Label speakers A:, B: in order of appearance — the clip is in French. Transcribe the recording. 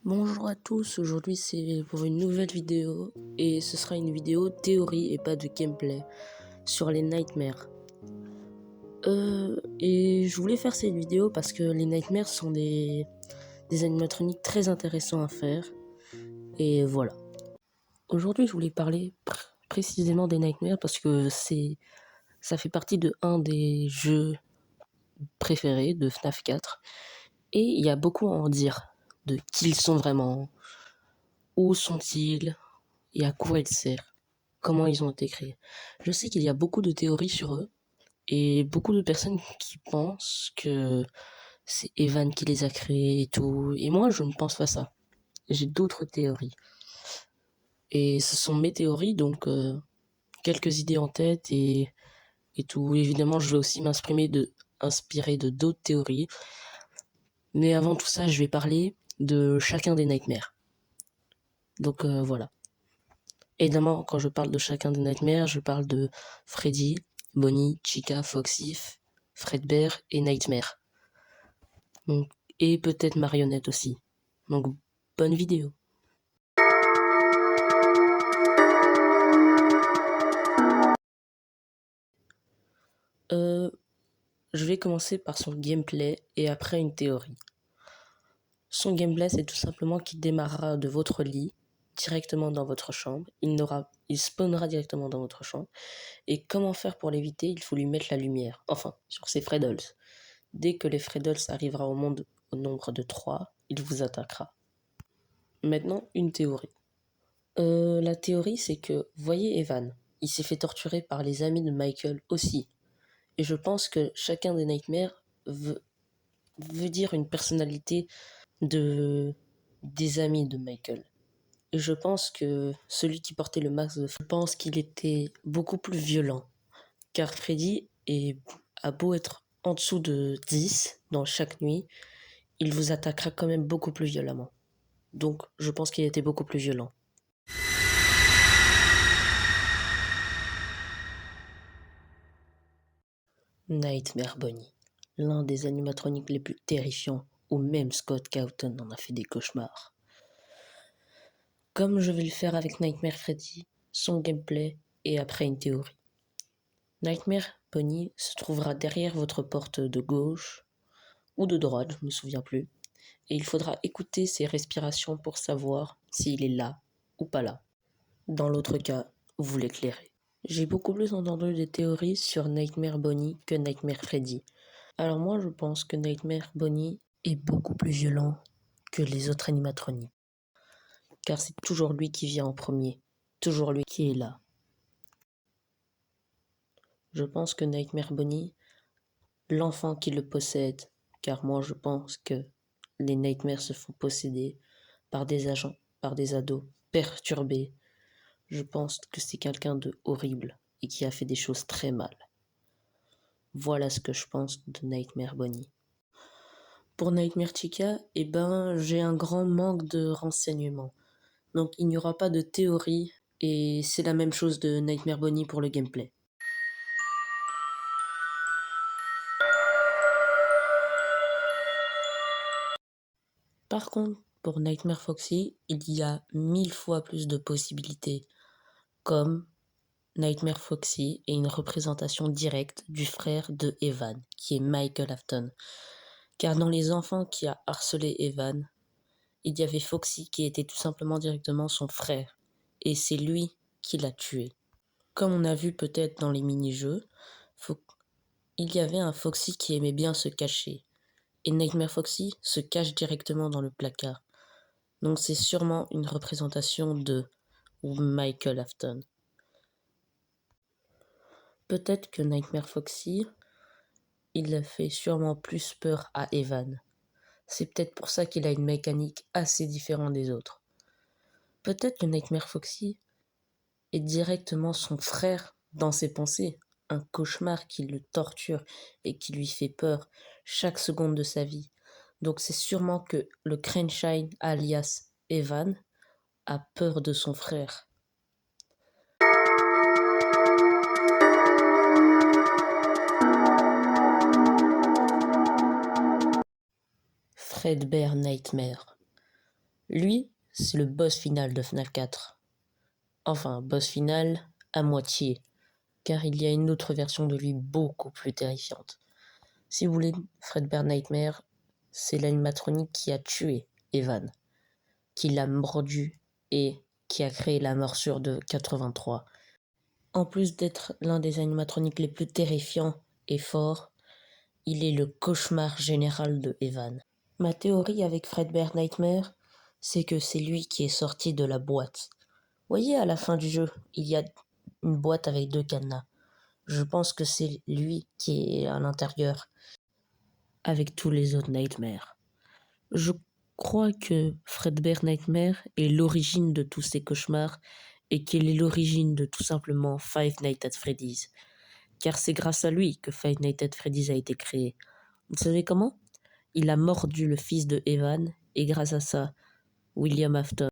A: Bonjour à tous, aujourd'hui c'est pour une nouvelle vidéo et ce sera une vidéo théorie et pas de gameplay sur les nightmares. Et je voulais faire cette vidéo parce que les nightmares sont des animatroniques très intéressants à faire et voilà. Aujourd'hui je voulais parler précisément des nightmares parce que ça fait partie de un des jeux préférés de FNAF 4 et il y a beaucoup à en dire de qui ils sont vraiment, où sont-ils et à quoi ils servent. Comment ils ont été créés. Je sais qu'il y a beaucoup de théories sur eux et beaucoup de personnes qui pensent que c'est Evan qui les a créés et tout. Et moi, je ne pense pas ça. J'ai d'autres théories. Et ce sont mes théories, donc quelques idées en tête et tout. Évidemment, je vais aussi inspirer de d'autres théories. Mais avant tout ça, je vais parler de chacun des nightmares. Donc voilà. Évidemment, quand je parle de chacun des nightmares, je parle de Freddy, Bonnie, Chica, Foxy, Fredbear et Nightmare. Donc, et peut-être Marionnette aussi. Donc, bonne vidéo. Je vais commencer par son gameplay et après une théorie. Son gameplay, c'est tout simplement qu'il démarrera de votre lit, directement dans votre chambre. Il spawnera directement dans votre chambre. Et comment faire pour l'éviter? Il faut lui mettre la lumière. Enfin, sur ses Freddles. Dès que les Freddles arrivera au monde au nombre de 3, il vous attaquera. Maintenant, une théorie. La théorie, c'est que, voyez Evan, il s'est fait torturer par les amis de Michael aussi. Et je pense que chacun des nightmares veut dire une personnalité des amis de Michael. Et je pense que celui qui portait le masque je pense qu'il était beaucoup plus violent. Car Freddy a beau être en dessous de 10 dans chaque nuit, il vous attaquera quand même beaucoup plus violemment. Donc je pense qu'il était beaucoup plus violent. Nightmare Bonnie, l'un des animatroniques les plus terrifiants, où même Scott Cawthon en a fait des cauchemars. Comme je vais le faire avec Nightmare Freddy, son gameplay et après une théorie. Nightmare Bonnie se trouvera derrière votre porte de gauche ou de droite, je ne me souviens plus, et il faudra écouter ses respirations pour savoir s'il est là ou pas là. Dans l'autre cas, vous l'éclairez. J'ai beaucoup plus entendu des théories sur Nightmare Bonnie que Nightmare Freddy. Alors moi je pense que Nightmare Bonnie est beaucoup plus violent que les autres animatroniques. Car c'est toujours lui qui vient en premier, toujours lui qui est là. Je pense que Nightmare Bonnie, l'enfant qui le possède, car moi je pense que les Nightmares se font posséder par des agents, par des ados perturbés. Je pense que c'est quelqu'un de horrible et qui a fait des choses très mal. Voilà ce que je pense de Nightmare Bonnie. Pour Nightmare Chica, j'ai un grand manque de renseignements. Donc il n'y aura pas de théorie et c'est la même chose de Nightmare Bonnie pour le gameplay. Par contre, pour Nightmare Foxy, il y a 1000 fois plus de possibilités, comme Nightmare Foxy est une représentation directe du frère de Evan, qui est Michael Afton. Car dans les enfants qui a harcelé Evan, il y avait Foxy qui était tout simplement directement son frère, et c'est lui qui l'a tué. Comme on a vu peut-être dans les mini-jeux, il y avait un Foxy qui aimait bien se cacher, et Nightmare Foxy se cache directement dans le placard. Donc c'est sûrement une représentation de Michael Afton. Peut-être que Nightmare Foxy, il a fait sûrement plus peur à Evan. C'est peut-être pour ça qu'il a une mécanique assez différente des autres. Peut-être que Nightmare Foxy est directement son frère dans ses pensées, un cauchemar qui le torture et qui lui fait peur chaque seconde de sa vie. Donc c'est sûrement que le Craneshine alias Evan a peur de son frère. Fredbear Nightmare. Lui, c'est le boss final de FNAF 4. Enfin, boss final à moitié, car il y a une autre version de lui beaucoup plus terrifiante. Si vous voulez, Fredbear Nightmare, c'est l'animatronique qui a tué Evan, qui l'a mordu et qui a créé la morsure de 83. En plus d'être l'un des animatroniques les plus terrifiants et forts, il est le cauchemar général de Evan. Ma théorie avec Fredbear Nightmare, c'est que c'est lui qui est sorti de la boîte. Voyez, à la fin du jeu, il y a une boîte avec 2 cadenas. Je pense que c'est lui qui est à l'intérieur, avec tous les autres Nightmares. Je crois que Fredbear Nightmare est l'origine de tous ces cauchemars et qu'il est l'origine de tout simplement Five Nights at Freddy's. Car c'est grâce à lui que Five Nights at Freddy's a été créé. Vous savez comment ? Il a mordu le fils de Evan et grâce à ça, William Afton